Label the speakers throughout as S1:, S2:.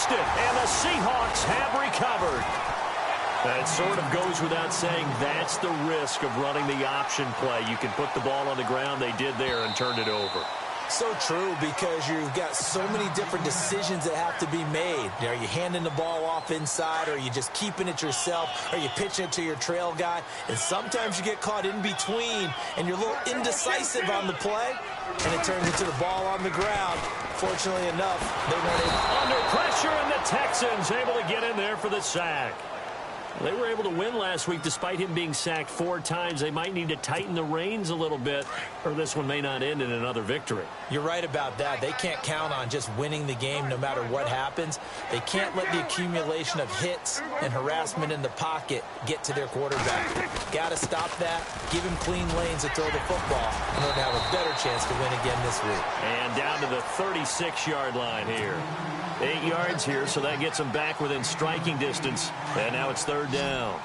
S1: lost it, and the Seahawks have recovered. It sort of goes without saying that's the risk of running the option play. You can put the ball on the ground. They did there and turned it over.
S2: So true, because you've got so many different decisions that have to be made. Are you handing the ball off inside, or are you just keeping it yourself? Are you pitching it to your trail guy? And sometimes you get caught in between, and you're a little indecisive on the play, and it turns into the ball on the ground. Fortunately enough, they weren't able.
S1: Under pressure, and the Texans able to get in there for the sack. They were able to win last week despite him being sacked 4 times. They might need to tighten the reins a little bit, or this one may not end in another victory.
S2: You're right about that. They can't count on just winning the game no matter what happens. They can't let the accumulation of hits and harassment in the pocket get to their quarterback. Got to stop that. Give him clean lanes to throw the football in order to have a better chance to win again this week.
S1: And down to the 36-yard line here. 8 yards here, so that gets them back within striking distance. And now it's 3rd down.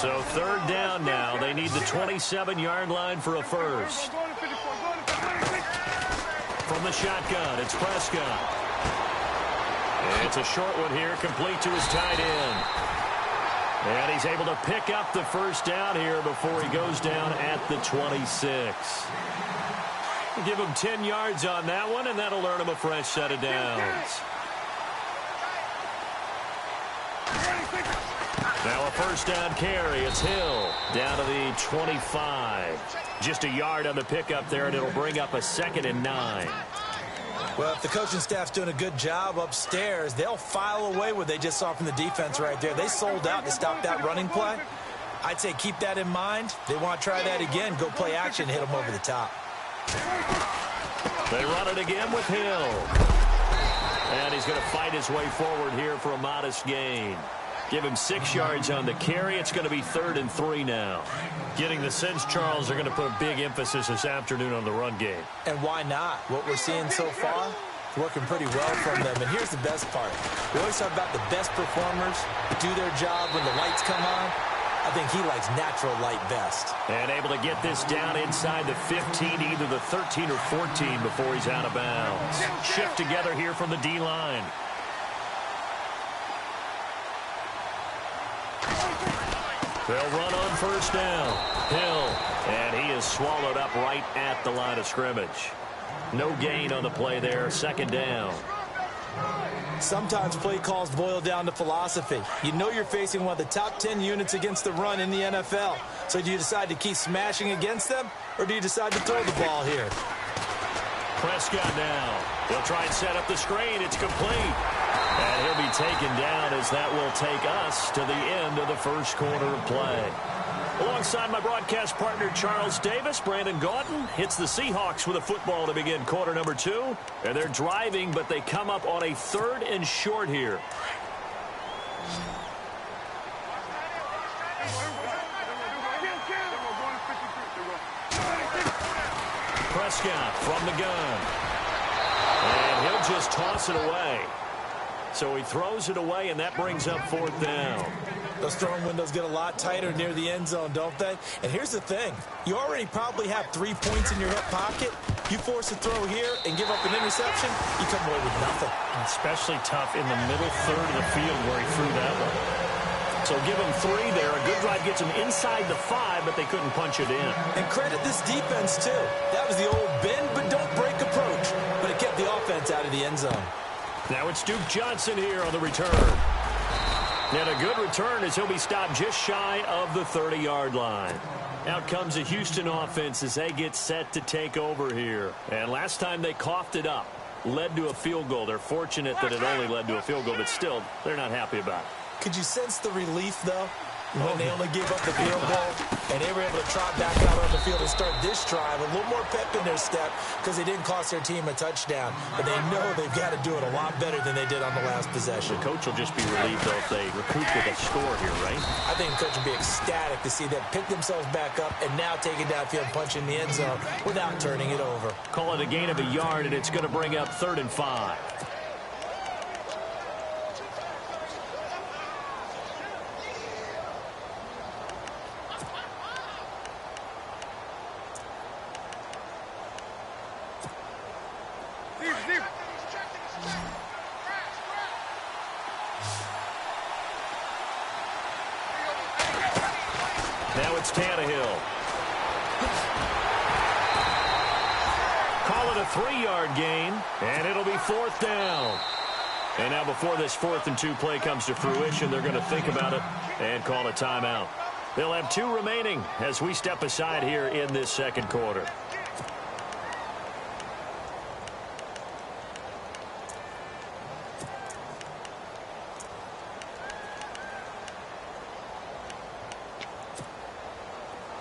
S1: So 3rd down now. They need the 27-yard line for a first. From the shotgun, it's Prescott. It's a short one here, complete to his tight end. And he's able to pick up the first down here before he goes down at the 26. Give him 10 yards on that one, and that'll earn him a fresh set of downs. Now a first down carry. It's Hill down to the 25. Just a yard on the pickup there, and it'll bring up a 2nd and 9.
S2: Well, if the coaching staff's doing a good job upstairs, they'll file away what they just saw from the defense right there. They sold out to stop that running play. I'd say keep that in mind. They want to try that again. Go play action, hit them over the top.
S1: They run it again with Hill. And he's going to fight his way forward here for a modest gain. Give him 6 yards on the carry. It's going to be 3rd and 3 now. Getting the sense, Charles, they're going to put a big emphasis this afternoon on the run game.
S2: And why not? What we're seeing so far, working pretty well from them. And here's the best part. We always talk about the best performers do their job when the lights come on. I think he likes natural light best.
S1: And able to get this down inside the 15, either the 13 or 14 before he's out of bounds. Shift together here from the D-line. They'll run on first down. Hill, and he is swallowed up right at the line of scrimmage. No gain on the play there, 2nd down.
S2: Sometimes play calls boil down to philosophy. You know you're facing one of the top 10 units against the run in the NFL. So do you decide to keep smashing against them, or do you decide to throw the ball here?
S1: Prescott now. He'll try and set up the screen. It's complete. And he'll be taken down as that will take us to the end of the first quarter of play. Alongside my broadcast partner, Charles Davis, Brandon Gaudin hits the Seahawks with a football to begin quarter number 2. And they're driving, but they come up on a 3rd and short here. Prescott from the gun. And he'll just toss it away. So he throws it away, and that brings up 4th down.
S2: Those throwing windows get a lot tighter near the end zone, don't they? And here's the thing. You already probably have 3 points in your hip pocket. You force a throw here and give up an interception, you come away with nothing.
S1: Especially tough in the middle 3rd of the field where he threw that one. So give him 3 there. A good drive gets him inside the 5, but they couldn't punch it in.
S2: And credit this defense, too. That was the old bend but don't break approach. But it kept the offense out of the end zone.
S1: Now it's Duke Johnson here on the return. And a good return as he'll be stopped just shy of the 30-yard line. Out comes the Houston offense as they get set to take over here. And last time they coughed it up, led to a field goal. They're fortunate that it only led to a field goal, but still, they're not happy about it.
S2: Could you sense the relief, though, when they only gave up the field goal and they were able to trot back out on the field and start this drive a little more pep in their step because they didn't cost their team a touchdown, but they know they've got to do it a lot better than they did on the last possession.
S1: The coach will just be relieved, though, if they recoup with a score here, right?
S2: I think the coach will be ecstatic to see them pick themselves back up and now take it downfield, punch in the end zone without turning it over.
S1: Call it a gain of a yard, and it's going to bring up 3rd and 5. Now it's Tannehill. Call it a 3-yard gain, and it'll be 4th down. And now before this 4th and 2 play comes to fruition, they're going to think about it and call a timeout. They'll have 2 remaining as we step aside here in this second quarter.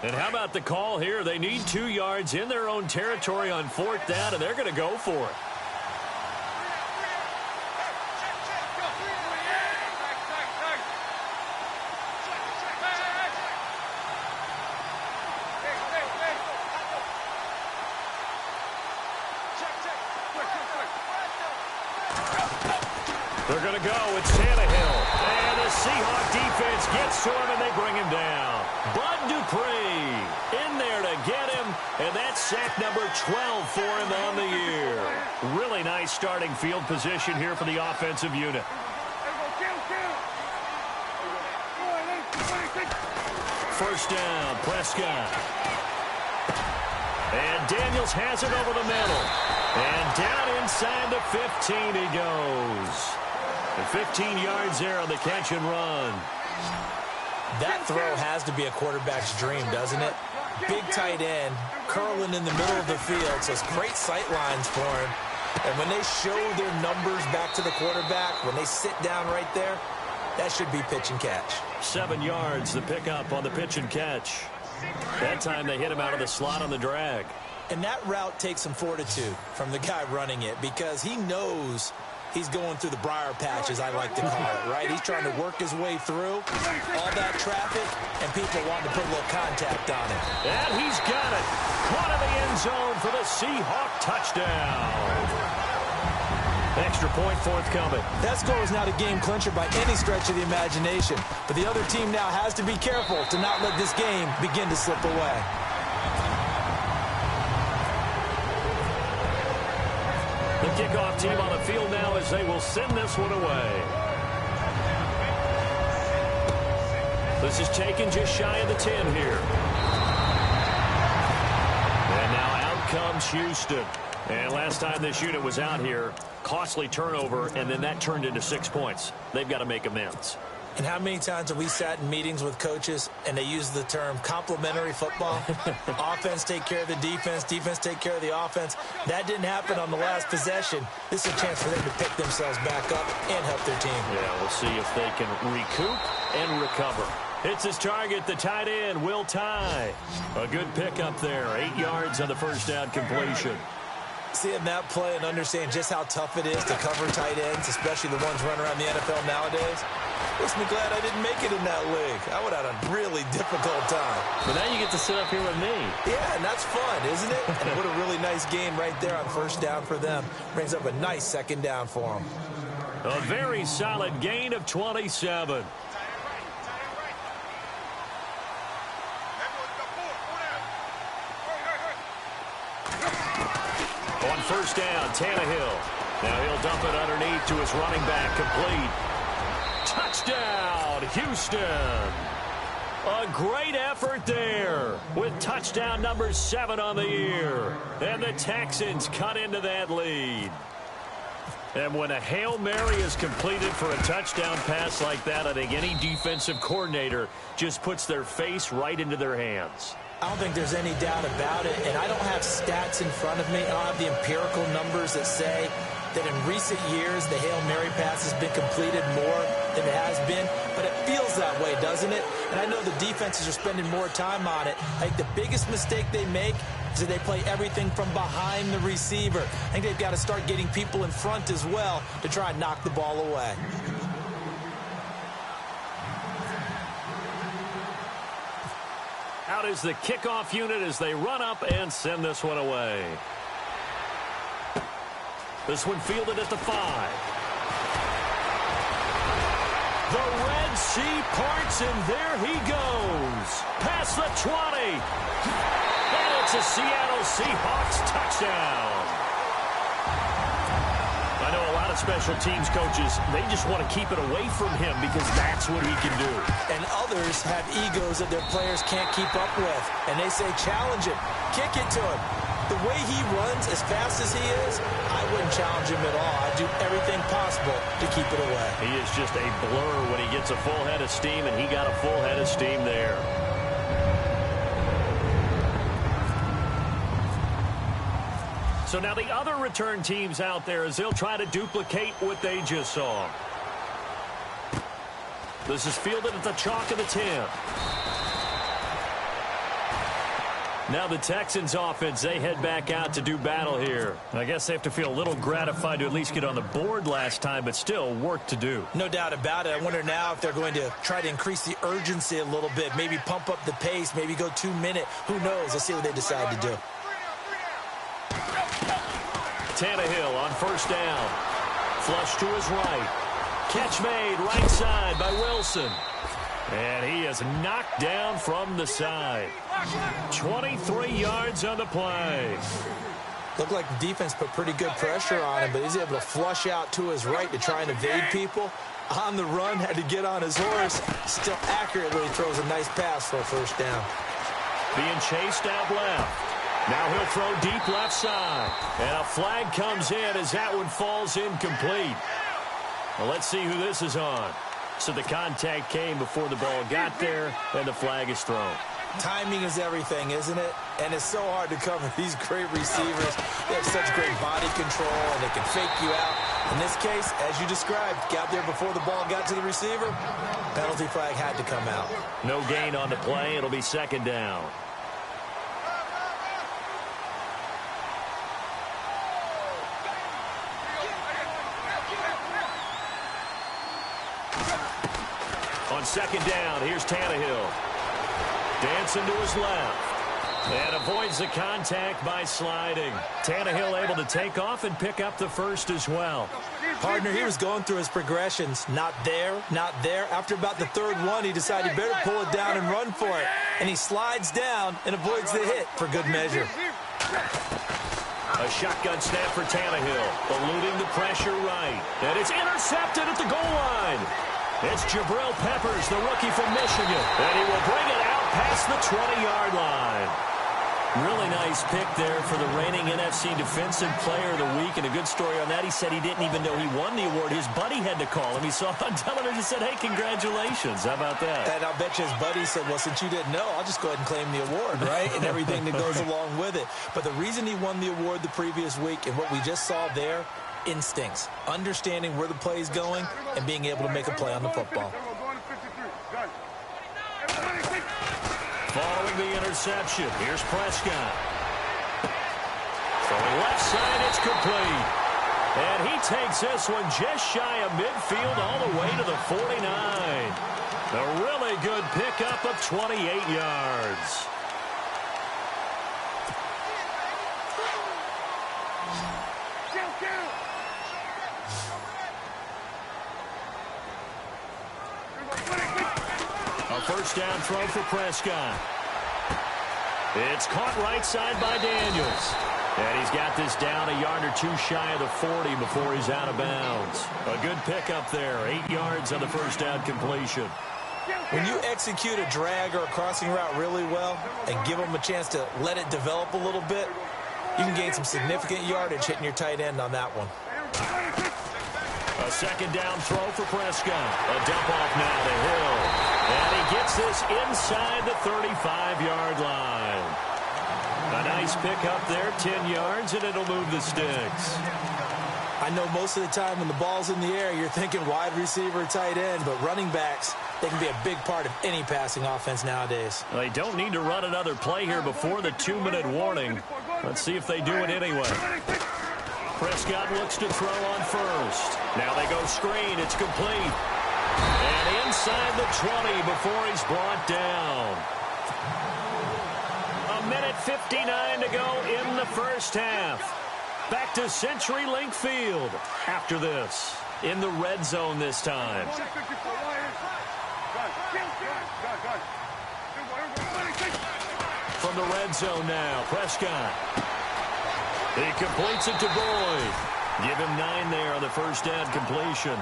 S1: And how about the call here? They need 2 yards in their own territory on 4th down, and they're going to go for it. They're going to go. It's Tannehill. And the Seahawk defense gets to him, and they bring him down. Bud Dupree in there to get him, and that's sack number 12 for him on the year. Really nice starting field position here for the offensive unit. First down, Prescott. And Daniels has it over the middle. And down inside the 15 he goes. And 15 yards there on the catch and run.
S2: That throw has to be a quarterback's dream, doesn't it? Big tight end, curling in the middle of the field, so it's great sight lines for him. And when they show their numbers back to the quarterback, when they sit down right there, that should be pitch and catch.
S1: 7 yards, the pickup on the pitch and catch. That time they hit him out of the slot on the drag.
S2: And that route takes some fortitude from the guy running it because he knows he's going through the briar patch, as I like to call it, right? He's trying to work his way through all that traffic, and people want to put a little contact on it.
S1: And he's got it. Caught in the end zone for the Seahawk touchdown. Extra point forthcoming.
S2: That score is not a game clincher by any stretch of the imagination, but the other team now has to be careful to not let this game begin to slip away.
S1: The kickoff team on the field now as they will send this one away. This is taken just shy of the 10 here. And now out comes Houston. And last time this unit was out here, costly turnover, and then that turned into 6 points. They've got to make amends.
S2: And how many times have we sat in meetings with coaches and they use the term complementary football? Offense take care of the defense, defense take care of the offense. That didn't happen on the last possession. This is a chance for them to pick themselves back up and help their team.
S1: Yeah, we'll see if they can recoup and recover. It's his target, the tight end, Will Tye. A good pickup there, 8 yards on the first down completion.
S2: Seeing that play and understanding just how tough it is to cover tight ends, especially the ones running around the NFL nowadays, makes me glad I didn't make it in that league. I would have had a really difficult time.
S1: But now you get to sit up here with me.
S2: Yeah, and that's fun, isn't it? And what a really nice game right there on first down for them. Brings up a nice second down for them.
S1: A very solid gain of 27. On first down, Tannehill. Now he'll dump it underneath to his running back, complete. Touchdown, Houston. A great effort there with touchdown number 7 on the year. And the Texans cut into that lead. And when a Hail Mary is completed for a touchdown pass like that, I think any defensive coordinator just puts their face right into their hands.
S2: I don't think there's any doubt about it, and I don't have stats in front of me. I don't have the empirical numbers that say that in recent years the Hail Mary pass has been completed more than it has been, but it feels that way, doesn't it? And I know the defenses are spending more time on it. I think the biggest mistake they make is that they play everything from behind the receiver. I think they've got to start getting people in front as well to try and knock the ball away.
S1: Out is the kickoff unit as they run up and send this one away. This one fielded at the 5. The Red Sea parts, and there he goes. Past the 20. And it's a Seattle Seahawks touchdown. I know a lot of special teams coaches, they just want to keep it away from him because that's what he can do.
S2: And others have egos that their players can't keep up with. And they say, challenge him, kick it to him. The way he runs as fast as he is, I wouldn't challenge him at all. I'd do everything possible to keep it away.
S1: He is just a blur when he gets a full head of steam, and he got a full head of steam there. So now the other return teams out there as they'll try to duplicate what they just saw. This is fielded at the chalk of the 10. Now the Texans offense, they head back out to do battle here. I guess they have to feel a little gratified to at least get on the board last time, but still work to do.
S2: No doubt about it. I wonder now if they're going to try to increase the urgency a little bit, maybe pump up the pace, maybe go 2 minute. Who knows? Let's see what they decide to do.
S1: Tannehill on first down. Flush to his right. Catch made right side by Wilson. And he is knocked down from the side. 23 yards on the play.
S2: Looked like the defense put pretty good pressure on him, but he's able to flush out to his right to try and evade people. On the run, had to get on his horse. Still accurately throws a nice pass for a first down.
S1: Being chased out left. Now he'll throw deep left side. And a flag comes in as that one falls incomplete. Well, let's see who this is on. So the contact came before the ball got there, and the flag is thrown.
S2: Timing is everything, isn't it? And it's so hard to cover these great receivers. They have such great body control, and they can fake you out. In this case, as you described, got there before the ball got to the receiver. Penalty flag had to come out.
S1: No gain on the play. It'll be second down. On second down, here's Tannehill. Dancing to his left. And avoids the contact by sliding. Tannehill able to take off and pick up the first as well.
S2: Partner, he was going through his progressions. Not there, not there. After about the third one, he decided he better pull it down and run for it. And he slides down and avoids the hit for good measure.
S1: A shotgun snap for Tannehill. Eluding the pressure right. And it's intercepted at the goal line. It's Jabril Peppers, the rookie from Michigan. And he will bring it out past the 20-yard line. Really nice pick there for the reigning NFC Defensive Player of the Week. And a good story on that. He said he didn't even know he won the award. His buddy had to call him. He saw it on television and said, hey, congratulations. How about that?
S2: And I'll bet you his buddy said, well, since you didn't know, I'll just go ahead and claim the award, right? And everything that goes along with it. But the reason he won the award the previous week and what we just saw there, instincts, understanding where the play is going, and being able to make a play on the football.
S1: Following the interception, here's Prescott. Throwing left side, it's complete. And he takes this one just shy of midfield all the way to the 49. A really good pickup of 28 yards. First down throw for Prescott. It's caught right side by Daniels. And he's got this down a yard or two shy of the 40 before he's out of bounds. A good pickup there. 8 yards on the first down completion.
S2: When you execute a drag or a crossing route really well and give them a chance to let it develop a little bit, you can gain some significant yardage hitting your tight end on that one.
S1: A second down throw for Prescott. A dump off now to Hill. And he gets this inside the 35-yard line. A nice pickup there, 10 yards, and it'll move the sticks.
S2: I know most of the time when the ball's in the air, you're thinking wide receiver, tight end, but running backs, they can be a big part of any passing offense nowadays.
S1: They don't need to run another play here before the 2-minute warning. Let's see if they do it anyway. Prescott looks to throw on first. Now they go screen. It's complete. And inside the 20 before he's brought down. 1:59 to go in the first half. Back to CenturyLink Field after this. In the red zone this time. From the red zone now, Prescott. He completes it to Boyd. Give him 9 there on the first down completion.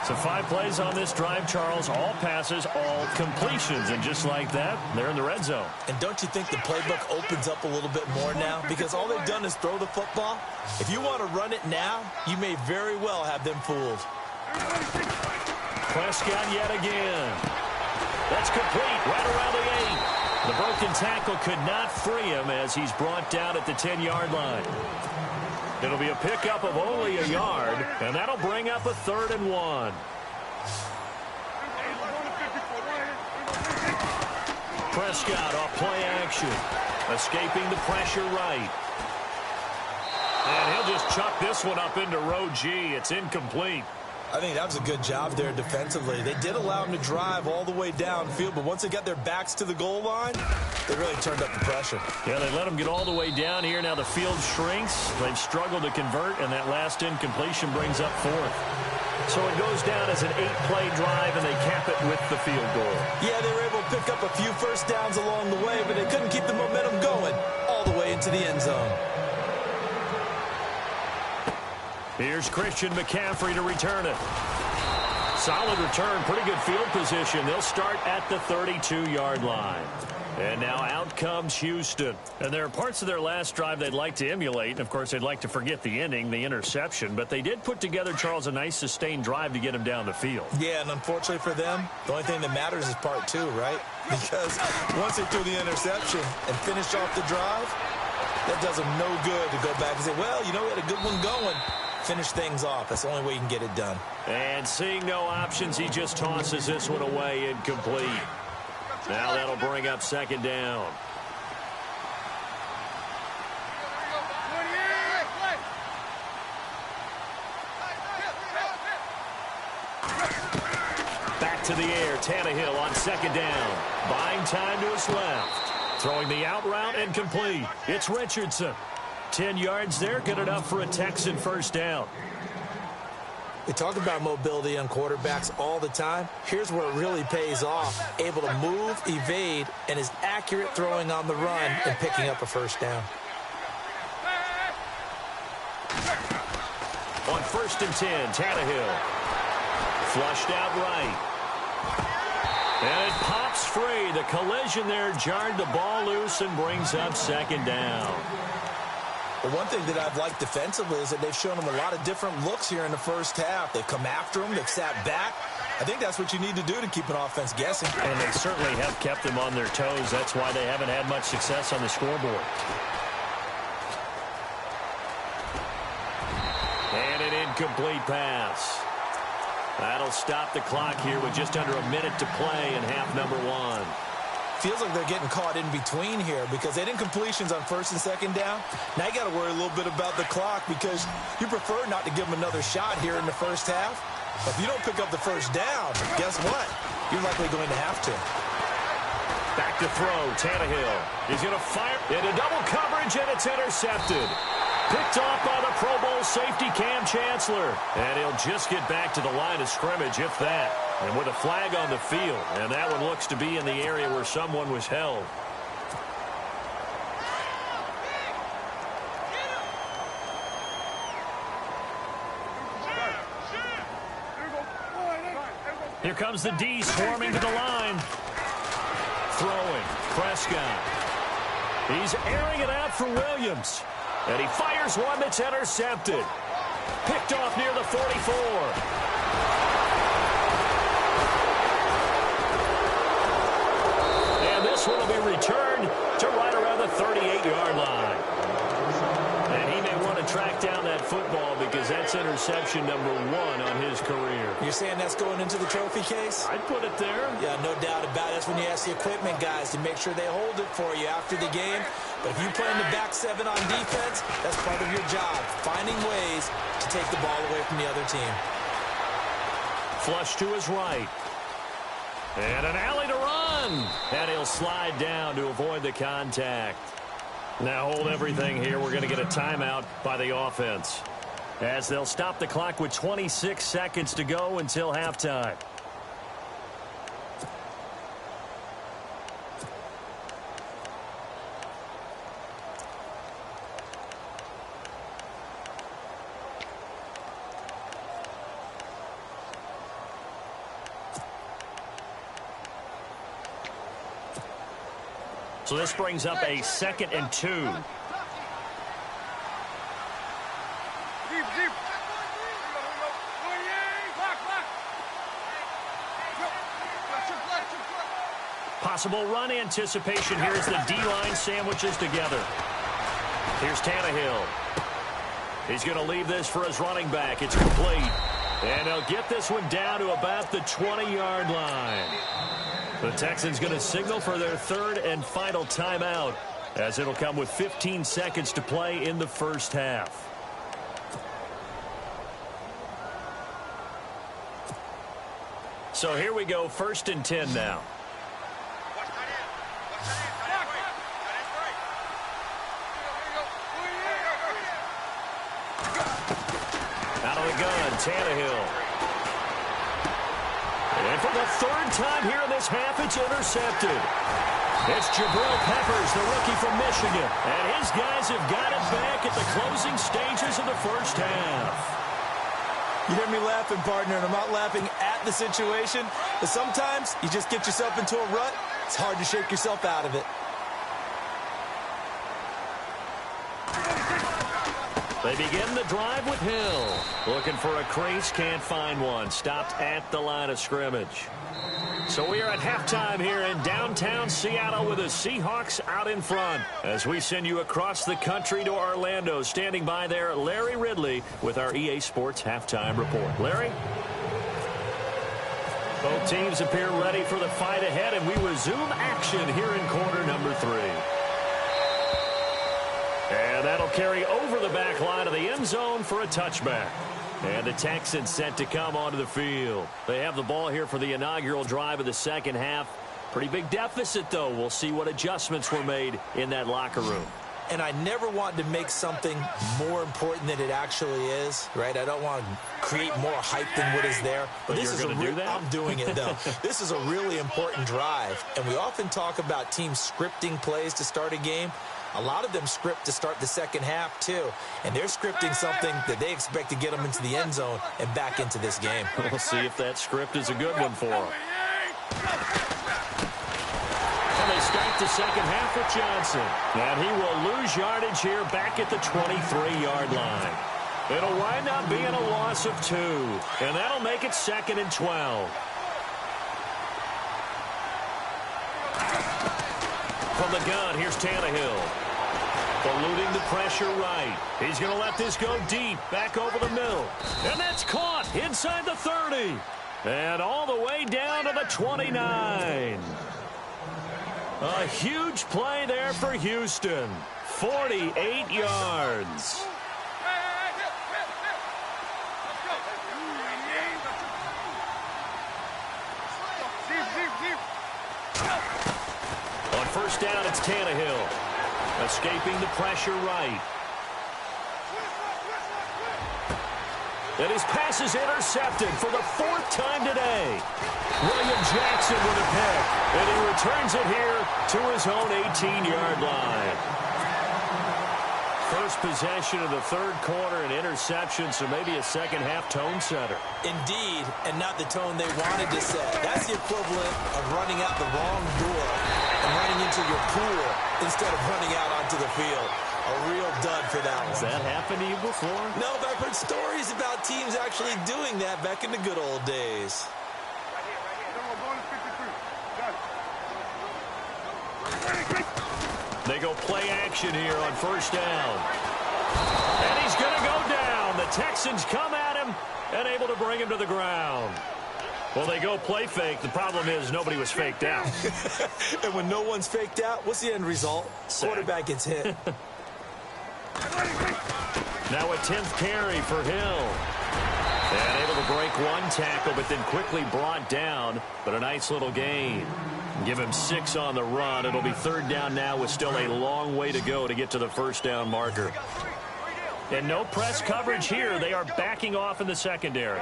S1: So 5 plays on this drive, Charles. All passes, all completions. And just like that, they're in the red zone.
S2: And don't you think the playbook opens up a little bit more now? Because all they've done is throw the football. If you want to run it now, you may very well have them fooled.
S1: Prescott yet again. That's complete right around the 8. The broken tackle could not free him as he's brought down at the 10-yard line. It'll be a pickup of only a yard, and that'll bring up a 3rd and 1. Prescott off play action, escaping the pressure right. And he'll just chuck this one up into row G. It's incomplete.
S2: I think that was a good job there defensively. They did allow him to drive all the way downfield, but once they got their backs to the goal line, they really turned up the pressure.
S1: Yeah, they let him get all the way down here. Now the field shrinks. They've struggled to convert, and that last incompletion brings up 4th. So it goes down as an 8-play drive, and they cap it with the field goal. Yeah, they were able to pick up a few first downs along the way, but they couldn't keep the momentum going all the way into the end zone. Here's Christian McCaffrey to return it. Solid return, pretty good field position. They'll start at the 32-yard line. And now out comes Houston. And there are parts of their last drive they'd like to emulate. And, of course, they'd like to forget the ending, the interception. But they did put together, Charles, a nice sustained drive to get him down the field. Yeah, and unfortunately for them, the only thing that matters is part 2, right? Because once they threw the interception and finished off the drive, that does them no good to go back and say, well, you know, we had a good one going. Finish things off. That's the only way you can get it done. And seeing no options, he just tosses this one away incomplete. Now that'll bring up 2nd down. Back to the air. Tannehill on 2nd down. Buying time to his left. Throwing the out route and complete. It's Richardson. 10 yards there, good enough for a Texan first down. We talk about mobility on quarterbacks all the time. Here's where it really pays off. Able to move, evade, and is accurate throwing on the run and picking up a first down. On 1st and 10, Tannehill. Flushed out right. And it pops free. The collision there jarred the ball loose and brings up 2nd down. Well, one thing that I've liked defensively is that they've shown them a lot of different looks here in the first half. They've come after them. They've sat back. I think that's what you need to do to keep an offense guessing. And they certainly have kept them on their toes. That's why they haven't had much success on the scoreboard. And an incomplete pass. That'll stop the clock here with just under a minute to play in half number 1. Feels like they're getting caught in between here because they had incompletions on 1st and 2nd down. Now you got to worry a little bit about the clock because you prefer not to give them another shot here in the first half. But if you don't pick up the first down, guess what? You're likely going to have to. Back to throw, Tannehill. He's going to fire into double coverage, and it's intercepted. Picked off by the Pro Bowl safety Cam Chancellor. And he'll just get back to the line of scrimmage, if that. And with a flag on the field. And that one looks to be in the area where someone was held. Here comes the D swarming to the line. Throwing. Prescott. He's airing it out for Williams. And he fires one that's intercepted. Picked off near the 44. And this one will be returned to right around the 38-yard line. And he may want to track down that football because that's interception number 1 on his career. You're saying that's going into the trophy case? I'd put it there. Yeah, no doubt about it. That's when you ask the equipment guys to make sure they hold it for you after the game. But if you play in the back 7 on defense, that's part of your job, finding ways to take the ball away from the other team. Flush to his right. And an alley to run. And he'll slide down to avoid the contact. Now hold everything here. We're going to get a timeout by the offense, as they'll stop the clock with 26 seconds to go until halftime. So this brings up a 2nd and 2. Possible run anticipation here as the D-line sandwiches together. Here's Tannehill. He's going to leave this for his running back. It's complete. And they'll get this one down to about the 20-yard line. The Texans going to signal for their 3rd and final timeout, as it'll come with 15 seconds to play in the first half. So here we go, 1st and 10 now. Out of the gun, Tannehill. And for the 3rd time here in this half, it's intercepted. It's Jabril Peppers, the rookie from Michigan. And his guys have got it back at the closing stages of the first half.
S2: You hear me laughing, partner, and I'm not laughing at the situation, but sometimes you just get yourself into a rut. It's hard to shake yourself out of it.
S1: They begin the drive with Hill. Looking for a crease, can't find one. Stopped at the line of scrimmage. So we are at halftime here in downtown Seattle with the Seahawks out in front. As we send you across the country to Orlando, standing by there, Larry Ridley with our EA Sports Halftime Report. Larry? Both teams appear ready for the fight ahead, and we resume action here in quarter number 3. And that'll carry over the back line of the end zone for a touchback. And the Texans set to come onto the field. They have the ball here for the inaugural drive of the second half. Pretty big deficit, though. We'll see what adjustments were made in that locker room.
S2: And I never want to make something more important than it actually is, right? I don't want to create more hype than what is there.
S1: But this you're going to do that?
S2: I'm doing it, though. This is a really important drive. And we often talk about teams scripting plays to start a game. A lot of them script to start the second half, too. And they're scripting something that they expect to get them into the end zone and back into this game.
S1: We'll see if that script is a good one for them. And they start the second half with Johnson. And he will lose yardage here back at the 23-yard line. It'll wind up being a loss of 2. And that'll make it 2nd and 12. From the gun, here's Tannehill. Eluding the pressure right. He's going to let this go deep, back over the middle. And that's caught inside the 30. And all the way down to the 29. A huge play there for Houston. 48 yards. On first down, it's Tannehill. Escaping the pressure right. And his pass is intercepted for the 4th time today. William Jackson with a pick. And he returns it here to his own 18-yard line. First possession of the 3rd quarter, an interception, so maybe a second-half tone setter.
S2: Indeed, and not the tone they wanted to set. That's the equivalent of running out the wrong door and running into your pool instead of running out onto the field. A real dud for that one.
S1: Has that happened to you before?
S2: No, but I've heard stories about teams actually doing that back in the good old days.
S1: They go play action here on first down. And he's going to go down. The Texans come at him and able to bring him to the ground. Well, they go play fake. The problem is nobody was faked out.
S2: And when no one's faked out, what's the end result? Quarterback gets hit.
S1: Now a 10th carry for Hill. And able to break one tackle, but then quickly brought down. But a nice little gain. Give him 6 on the run. It'll be 3rd down now with still a long way to go to get to the first down marker. And no press coverage here. They are backing off in the secondary.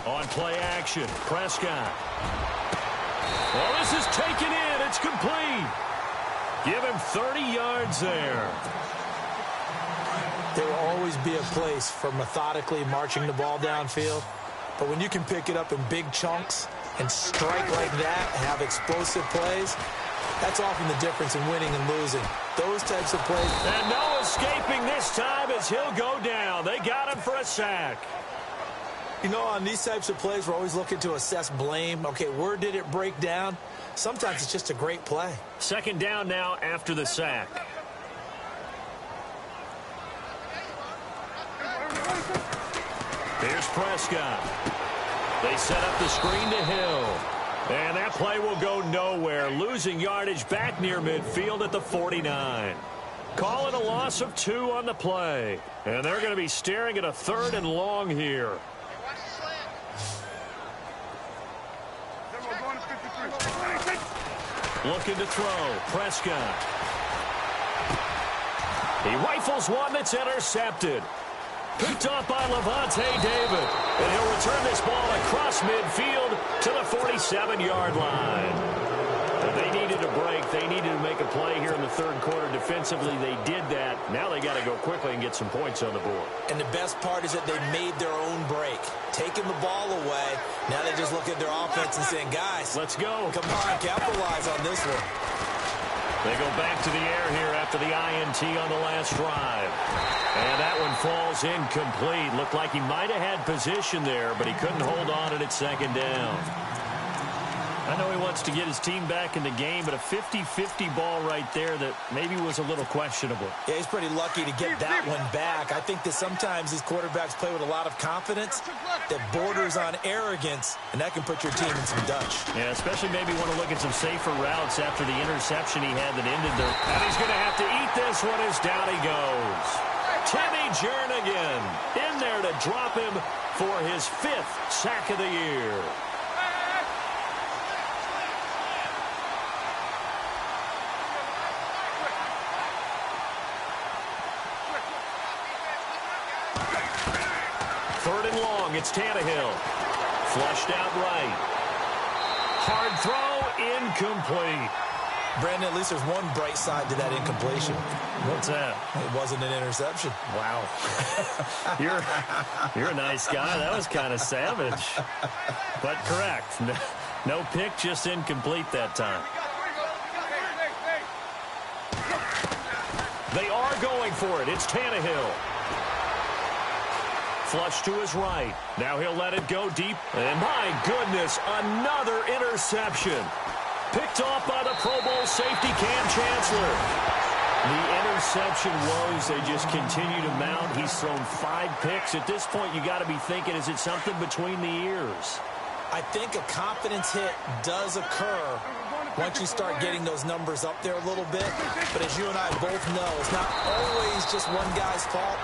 S1: On play action, Prescott. Well, this is taken in. It's complete. Give him 30 yards there.
S2: There will always be a place for methodically marching the ball downfield. But when you can pick it up in big chunks and strike like that, have explosive plays, that's often the difference in winning and losing. Those types of plays.
S1: And no escaping this time as he'll go down. They got him for a sack.
S2: You know, on these types of plays, we're always looking to assess blame. Okay, where did it break down? Sometimes it's just a great play.
S1: Second down now after the sack. Here's Prescott. They set up the screen to Hill. And that play will go nowhere. Losing yardage back near midfield at the 49. Call it a loss of 2 on the play. And they're going to be staring at a 3rd and long here. Looking to throw. Prescott. He rifles one that's intercepted. Picked off by Levante David. And he'll return this ball across midfield to the 47-yard line. They needed a break. They needed to make a play here in the 3rd quarter. Defensively, they did that. Now they got to go quickly and get some points on the board.
S2: And the best part is that they made their own break. Taking the ball away. Now they just look at their offense and saying, guys,
S1: let's go.
S2: Come on, capitalize on this one.
S1: They go back to the air here after the INT on the last drive. And that one falls incomplete. Looked like he might have had position there, but he couldn't hold on it at 2nd down. I know he wants to get his team back in the game, but a 50-50 ball right there that maybe was a little questionable.
S2: Yeah, he's pretty lucky to get that one back. I think that sometimes these quarterbacks play with a lot of confidence that borders on arrogance, and that can put your team in some Dutch.
S1: Yeah, especially maybe want to look at some safer routes after the interception he had that ended there. And he's going to have to eat this one as down he goes. Timmy Jernigan in there to drop him for his 5th sack of the year. Third and long, it's Tannehill. Flushed out right. Hard throw, incomplete.
S2: Brandon, at least there's one bright side to that incompletion.
S1: What's that?
S2: It wasn't an interception.
S1: Wow. You're a nice guy. That was kind of savage. But correct. No pick, just incomplete that time. They are going for it. It's Tannehill. Flush to his right. Now he'll let it go deep. And my goodness, another interception. Picked off by the Pro Bowl safety Cam Chancellor. The interception woes, they just continue to mount. He's thrown 5 picks. At this point, you got to be thinking, is it something between the ears?
S2: I think a confidence hit does occur once you start getting those numbers up there a little bit. But as you and I both know, it's not always just one guy's fault.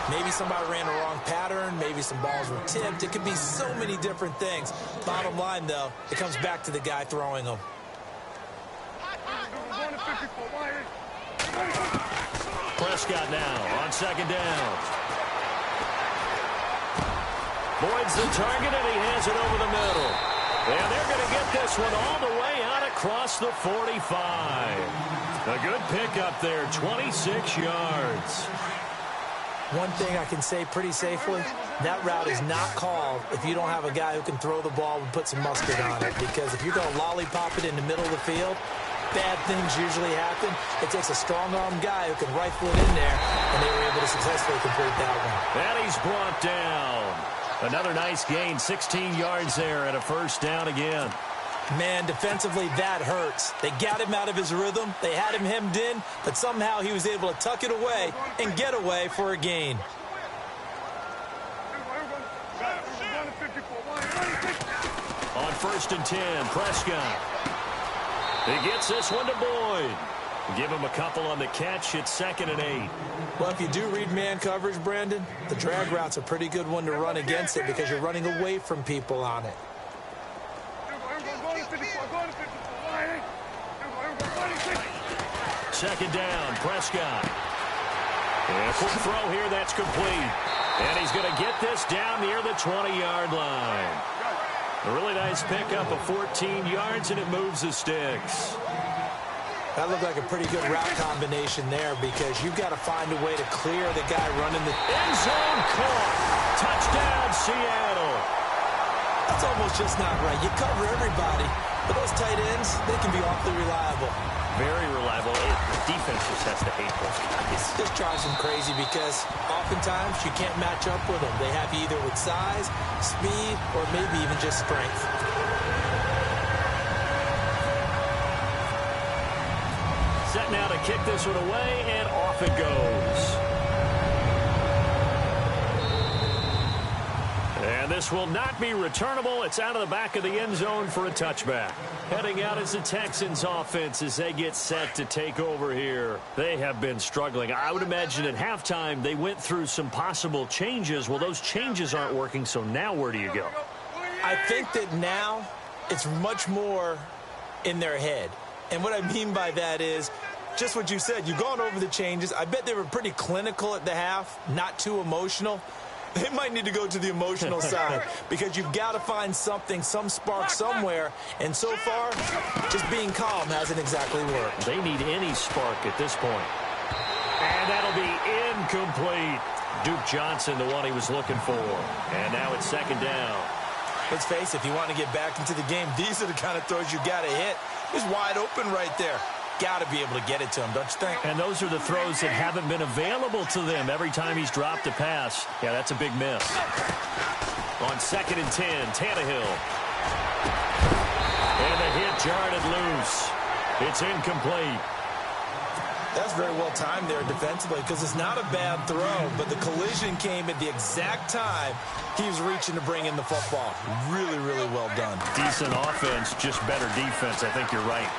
S2: Maybe somebody ran the wrong pattern. Maybe some balls were tipped. It could be so many different things. Bottom line, though, it comes back to the guy throwing them.
S1: Prescott now on 2nd down. Boyd's the target, and he hands it over the middle. And they're going to get this one all the way out across the 45. A good pickup there, 26 yards.
S2: One thing I can say pretty safely, that route is not called if you don't have a guy who can throw the ball and put some mustard on it. Because if you're going to lollipop it in the middle of the field, bad things usually happen. It takes a strong-arm guy who can rifle it in there, and they were able to successfully complete that one.
S1: And he's brought down. Another nice gain, 16 yards there and a 1st down again.
S2: Man, defensively, that hurts. They got him out of his rhythm. They had him hemmed in, but somehow he was able to tuck it away and get away for a gain.
S1: On 1st and 10, Prescott. He gets this one to Boyd. Give him a couple on the catch. It's 2nd and 8.
S2: Well, if you do read man coverage, Brandon, the drag route's a pretty good one to run against it because you're running away from people on it.
S1: Second down, Prescott. And a quick throw here, that's complete. And he's going to get this down near the 20-yard line. A really nice pickup of 14 yards, and it moves the sticks.
S2: That looked like a pretty good route combination there because you've got to find a way to clear the guy running the
S1: end zone caught. Touchdown, Seattle.
S2: That's It's almost just not right. You cover everybody, but those tight ends, they can be awfully reliable.
S1: Very reliable. The defense just has to hate those guys.
S2: This drives them crazy because oftentimes you can't match up with them. They have you either with size, speed, or maybe even just strength.
S1: Set now to kick this one away, and off it goes. And this will not be returnable. It's out of the back of the end zone for a touchback. Heading out is the Texans offense as they get set to take over here. They have been struggling. I would imagine at halftime they went through some possible changes. Well, those changes aren't working, so now where do you go?
S2: I think that now it's much more in their head. And what I mean by that is just what you said. You've gone over the changes. I bet they were pretty clinical at the half, not too emotional. They might need to go to the emotional side because you've got to find something, some spark somewhere. And so far, just being calm hasn't exactly worked.
S1: They need any spark at this point. And that'll be incomplete. Duke Johnson, the one he was looking for. And now it's second down.
S2: Let's face it, if you want to get back into the game, these are the kind of throws you got to hit. He's wide open right there. Got to be able to get it to him, don't you think?
S1: And those are the throws that haven't been available to them every time he's dropped a pass. Yeah, that's a big miss. On 2nd and 10, Tannehill. And the hit jarred loose. It's incomplete.
S2: That's very well timed there defensively because it's not a bad throw, but the collision came at the exact time he was reaching to bring in the football. Really, really well done.
S1: Decent offense, just better defense. I think you're right.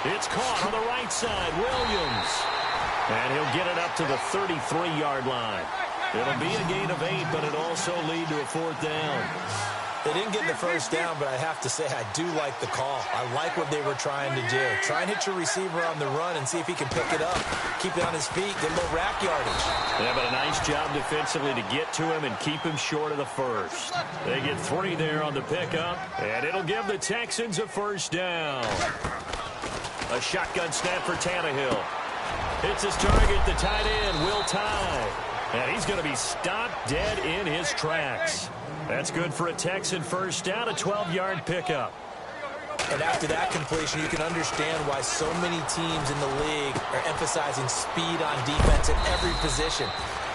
S1: It's caught on the right side, Williams. And he'll get it up to the 33-yard line. It'll be a gain of 8, but it'll also lead to a 4th down.
S2: They didn't get the first down, but I have to say I do like the call. I like what they were trying to do. Try and hit your receiver on the run and see if he can pick it up. Keep it on his feet, get a little rack yardage.
S1: Yeah, but a nice job defensively to get to him and keep him short of the first. They get 3 there on the pickup, and it'll give the Texans a first down. A shotgun snap for Tannehill. Hits his target, the tight end, Will Tye. And he's going to be stopped dead in his tracks. That's good for a Texan first down, a 12-yard pickup.
S2: And after that completion, you can understand why so many teams in the league are emphasizing speed on defense at every position.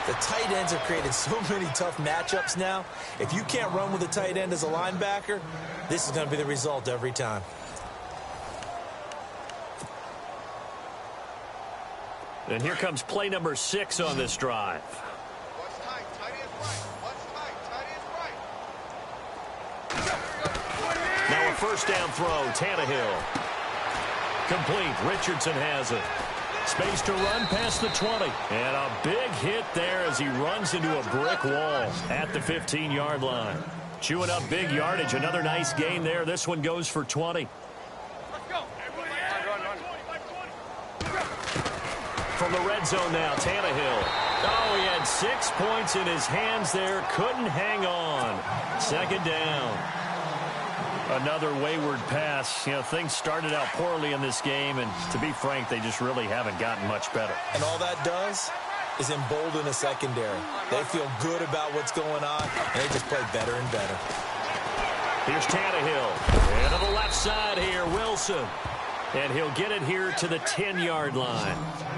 S2: The tight ends have created so many tough matchups now. If you can't run with a tight end as a linebacker, this is going to be the result every time.
S1: And here comes play number 6 on this drive. Now a first down throw, Tannehill. Complete, Richardson has it. Space to run past the 20. And a big hit there as he runs into a brick wall at the 15-yard line. Chewing up big yardage, another nice gain there. This one goes for 20. From the red zone now, Tannehill. Oh, he had 6 points in his hands there. Couldn't hang on. Second down. Another wayward pass. You know, things started out poorly in this game, and to be frank, they just really haven't gotten much better.
S2: And all that does is embolden a secondary. They feel good about what's going on, and they just play better and better.
S1: Here's Tannehill. And to the left side here, Wilson. And he'll get it here to the 10-yard line.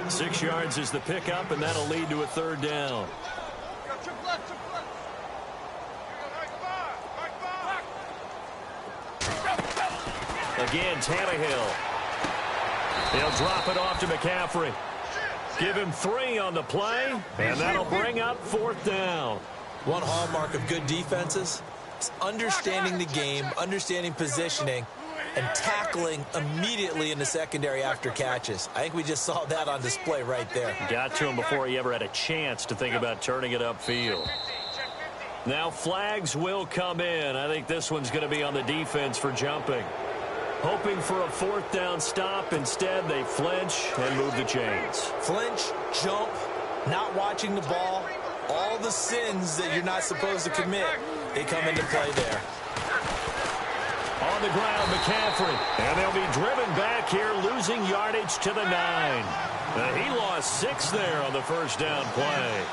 S1: 6 yards is the pickup, and that'll lead to a third down. Again, Tannehill. He'll drop it off to McCaffrey. Give him 3 on the play, and that'll bring up 4th down.
S2: One hallmark of good defenses is understanding the game, understanding positioning, and tackling immediately in the secondary after catches. I think we just saw that on display right there.
S1: Got to him before he ever had a chance to think about turning it upfield. Now flags will come in. I think this one's going to be on the defense for jumping. Hoping for a 4th down stop. Instead, they flinch and move the chains.
S2: Flinch, jump, not watching the ball. All the sins that you're not supposed to commit, they come into play there.
S1: On the ground, McCaffrey. And they'll be driven back here, losing yardage to the 9. He lost 6 there on the first down play.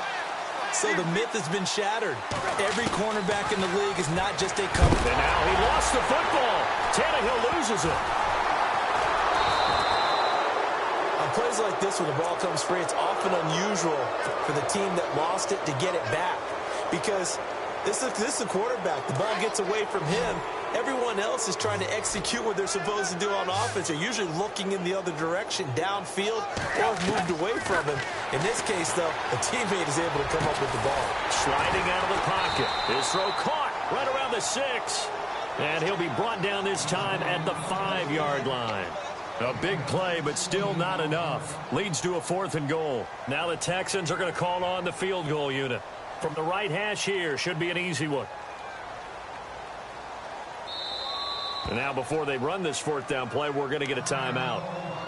S2: So the myth has been shattered. Every cornerback in the league is not just a cover.
S1: And now he lost the football. Tannehill loses it.
S2: On plays like this where the ball comes free, it's often unusual for the team that lost it to get it back. Because this is a quarterback. The ball gets away from him. Everyone else is trying to execute what they're supposed to do on offense. They're usually looking in the other direction, downfield, or moved away from him. In this case, though, a teammate is able to come up with the ball.
S1: Sliding out of the pocket. His throw caught right around the 6. And he'll be brought down this time at the 5-yard line. A big play, but still not enough. Leads to a 4th and goal. Now the Texans are going to call on the field goal unit. From the right hash here, should be an easy one. And now before they run this 4th down play, we're going to get a timeout.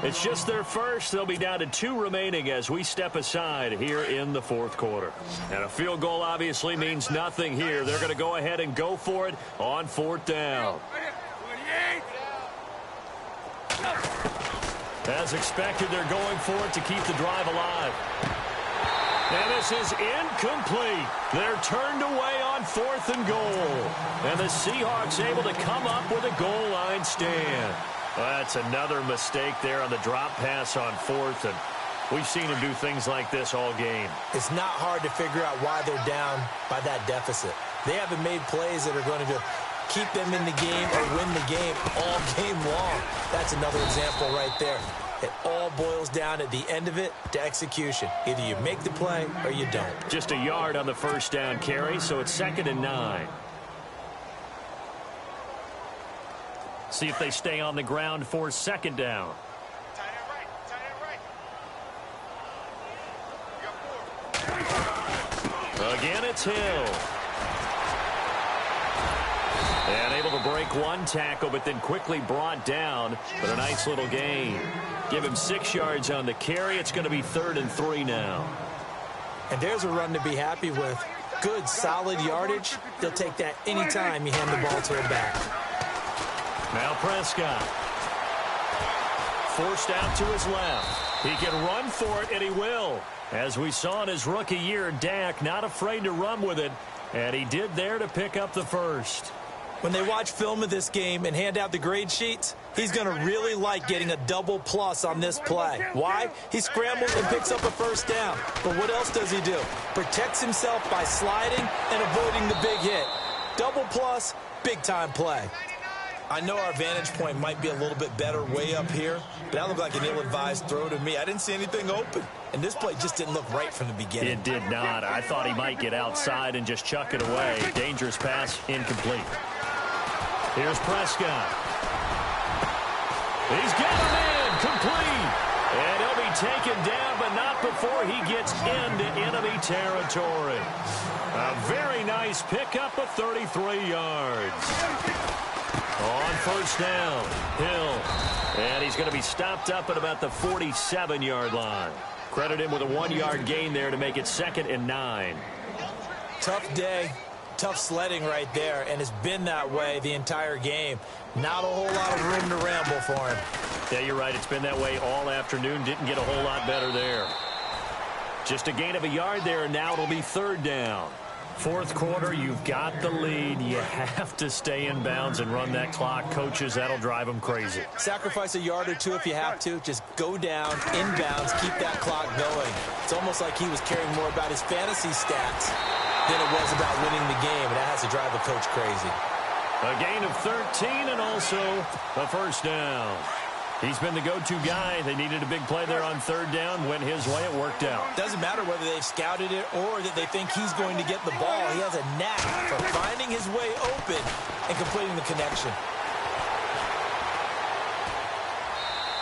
S1: It's just their first. They'll be down to 2 remaining as we step aside here in the 4th quarter. And a field goal obviously means nothing here. They're going to go ahead and go for it on 4th down. As expected, they're going for it to keep the drive alive. And this is incomplete. They're turned away on 4th and goal. And the Seahawks able to come up with a goal line stand. That's another mistake there on the drop pass on 4th. And we've seen him do things like this all game.
S2: It's not hard to figure out why they're down by that deficit. They haven't made plays that are going to keep them in the game or win the game all game long. That's another example right there. It all boils down at the end of it to execution. Either you make the play or you don't.
S1: Just a yard on the 1st down carry, so it's 2nd and 9. See if they stay on the ground for 2nd down. Again, it's Hill. And able to break one tackle, but then quickly brought down. But a nice little gain. Give him 6 yards on the carry. It's going to be 3rd and 3 now.
S2: And there's a run to be happy with. Good, solid yardage. They'll take that anytime you hand the ball to him back.
S1: Now Prescott. Forced out to his left. He can run for it, and he will. As we saw in his rookie year, Dak not afraid to run with it. And he did there to pick up the first.
S2: When they watch film of this game and hand out the grade sheets, he's going to really like getting a double plus on this play. Why? He scrambles and picks up a 1st down. But what else does he do? Protects himself by sliding and avoiding the big hit. Double plus, big-time play. I know our vantage point might be a little bit better way up here, but that looked like an ill-advised throw to me. I didn't see anything open, and this play just didn't look right from the beginning.
S1: It did not. I thought he might get outside and just chuck it away. Dangerous pass, incomplete. Here's Prescott. He's got him in, complete. And he'll be taken down, but not before he gets into enemy territory. A very nice pickup of 33 yards. On 1st down, Hill. And he's going to be stopped up at about the 47-yard line. Credit him with a 1-yard gain there to make it 2nd and 9.
S2: Tough day. Tough sledding right there, and it's been that way the entire game. Not a whole lot of room to ramble for him.
S1: Yeah, you're right. It's been that way all afternoon. Didn't get a whole lot better there. Just a gain of a yard there, and now it'll be 3rd down. 4th quarter, you've got the lead. You have to stay in bounds and run that clock. Coaches, that'll drive them crazy.
S2: Sacrifice a yard or 2 if you have to. Just go down, in bounds, keep that clock going. It's almost like he was caring more about his fantasy stats than it was about winning the game, and that has to drive a coach crazy.
S1: A gain of 13 and also a 1st down. He's been the go-to guy. They needed a big play there on 3rd down. Went his way. It worked out.
S2: Doesn't matter whether they've scouted it or that they think he's going to get the ball. He has a knack for finding his way open and completing the connection.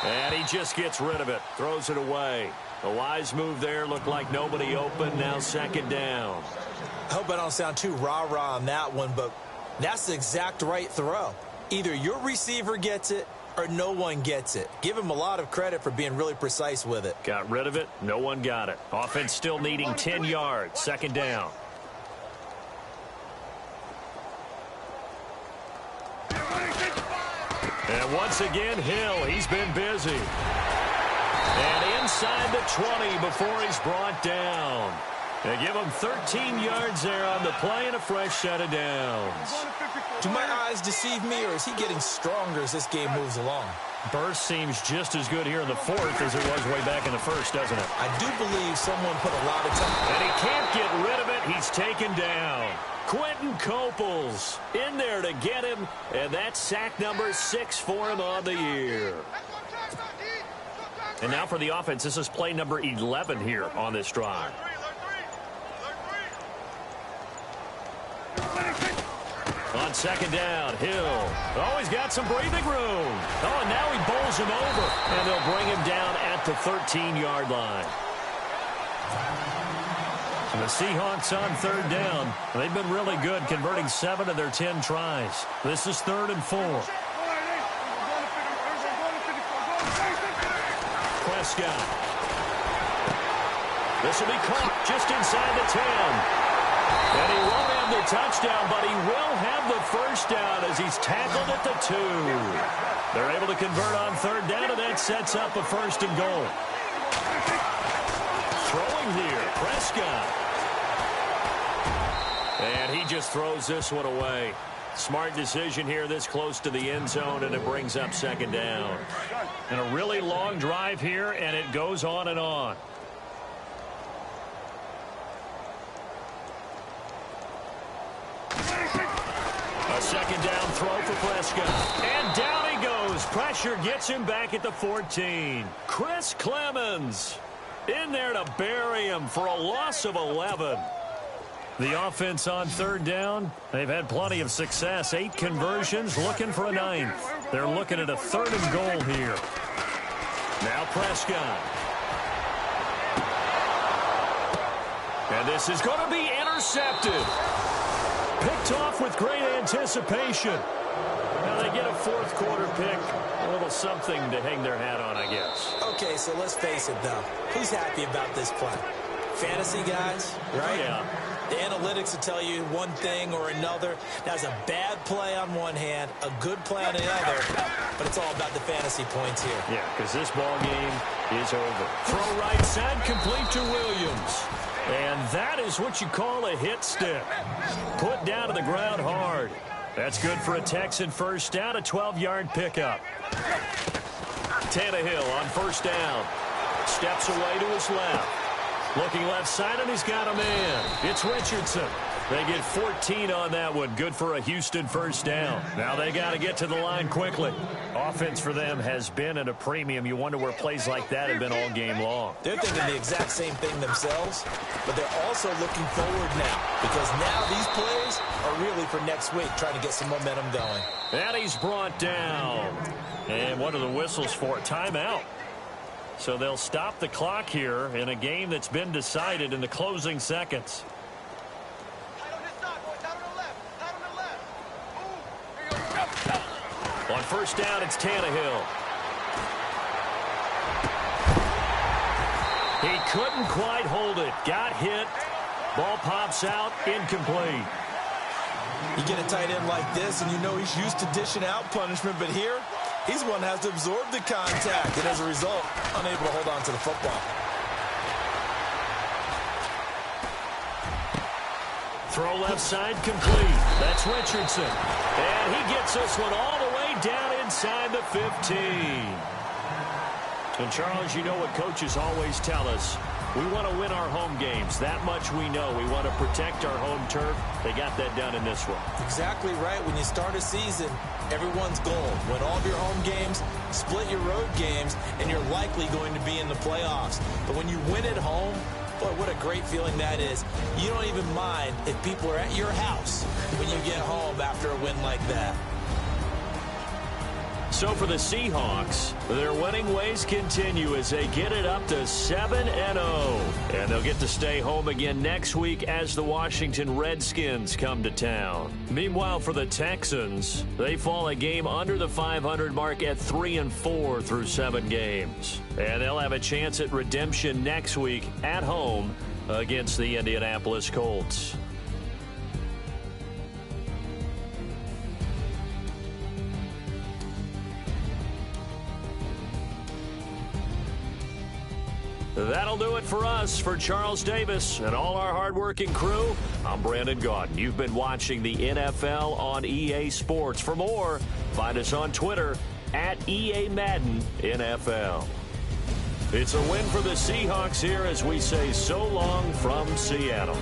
S1: And he just gets rid of it. Throws it away. A wise move there. Looked like nobody open. Now 2nd down.
S2: I hope I don't sound too rah-rah on that one, but that's the exact right throw. Either your receiver gets it or no one gets it. Give him a lot of credit for being really precise with it.
S1: Got rid of it. No one got it. Offense still needing 10 yards. 2nd down. And once again, Hill, he's been busy. And inside the 20 before he's brought down. They give him 13 yards there on the play and a fresh set of downs.
S2: Do my eyes deceive me, or is he getting stronger as this game moves along?
S1: Burst seems just as good here in the fourth as it was way back in the first, doesn't it?
S2: I do believe someone put a lot of time.
S1: And he can't get rid of it. He's taken down. Quentin Coples in there to get him, and that's sack number 6 for him on the year. And now for the offense, this is play number 11 here on this drive. On second down, Hill. Oh, he's got some breathing room. Oh, and now he bowls him over, and they'll bring him down at the 13-yard line. And the Seahawks on third down. They've been really good, converting 7 of their 10 tries. This is 3rd and 4. Prescott. This will be caught just inside the 10. And he won't have the touchdown, but he will have the first down as he's tackled at the 2. They're able to convert on third down, and that sets up a 1st and goal. Throwing here, Prescott. And he just throws this one away. Smart decision here this close to the end zone, and it brings up 2nd down. And a really long drive here, and it goes on and on. A 2nd down throw for Prescott. And down he goes. Pressure gets him back at the 14. Chris Clemens in there to bury him for a loss of 11. The offense on third down, they've had plenty of success. 8 conversions, looking for a 9th. They're looking at a 3rd and goal here. Now Prescott. And this is going to be intercepted. Picked off with great anticipation. Now they get a 4th quarter pick. A little something to hang their hat on, I guess.
S2: Okay, so let's face it, though. Who's happy about this play? Fantasy guys, right?
S1: Yeah.
S2: The analytics will tell you one thing or another. That's a bad play on one hand, a good play on the other, but it's all about the fantasy points here.
S1: Yeah, because this ball game is over. Throw right side, complete to Williams. And that is what you call a hit stick. Put down to the ground hard. That's good for a Texan first down, a 12-yard pickup. Tannehill on first down. Steps away to his left. Looking left side, and he's got a man. It's Richardson. They get 14 on that one. Good for a Houston first down. Now they got to get to the line quickly. Offense for them has been at a premium. You wonder where plays like that have been all game long.
S2: They're thinking the exact same thing themselves, but they're also looking forward now because now these plays are really for next week, trying to get some momentum going.
S1: And he's brought down. And what are the whistles for? Timeout. So they'll stop the clock here in a game that's been decided in the closing seconds. On first down, it's Tannehill. He couldn't quite hold it. Got hit. Ball pops out. Incomplete.
S2: You get a tight end like this, and you know he's used to dishing out punishment, but here, he's the one that has to absorb the contact, and as a result, unable to hold on to the football.
S1: Throw left side complete. That's Richardson. And he gets this one all the way down inside the 15. And Charles, you know what coaches always tell us. We want to win our home games. That much we know. We want to protect our home turf. They got that done in this one.
S2: Exactly right. When you start a season, everyone's goal. Win all of your home games, split your road games, and you're likely going to be in the playoffs. But when you win at home, boy, what a great feeling that is. You don't even mind if people are at your house when you get home after a win like that.
S1: So for the Seahawks, their winning ways continue as they get it up to 7-0. And they'll get to stay home again next week as the Washington Redskins come to town. Meanwhile, for the Texans, they fall a game under the 500 mark at 3-4 through 7 games. And they'll have a chance at redemption next week at home against the Indianapolis Colts. That'll do it for us. For Charles Davis and all our hardworking crew, I'm Brandon Gaudin. You've been watching the NFL on EA Sports. For more, find us on Twitter at EA Madden NFL. It's a win for the Seahawks here as we say so long from Seattle.